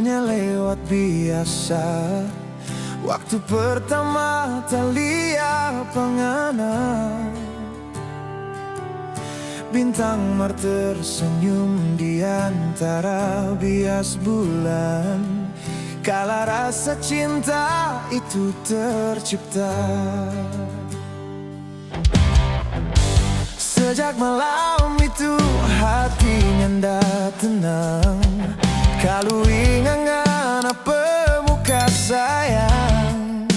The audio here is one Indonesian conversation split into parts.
hanya lewat biasa. Waktu pertama talia pengana, bintang mar tersenyum di antara bias bulan. Kala rasa cinta itu tercipta. Sejak malam itu hatinya ndak tenang. Kalau ingat pemuka sayang,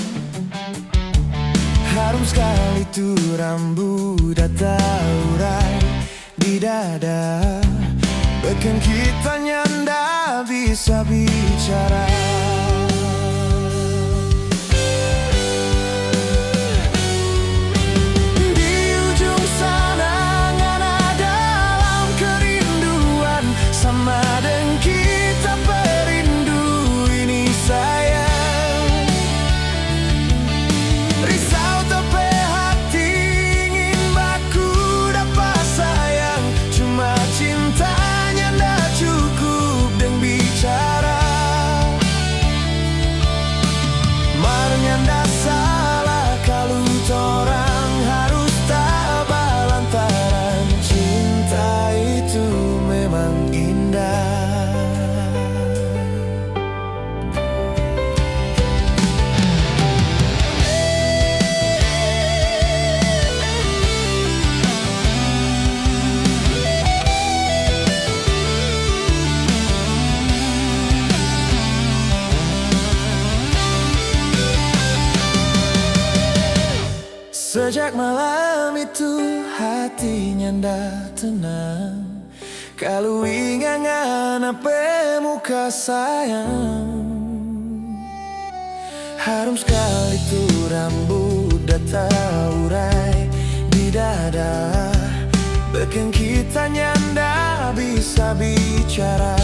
harum sekali tuh rambut urai di dada. Bahkan kita nyanda bisa bicara. Sejak malam itu hatinya ndak tenang. Kalau ingat pemuka sayang, harum sekali tuh rambut urai di dada. Bahkan kita nyanda bisa bicara.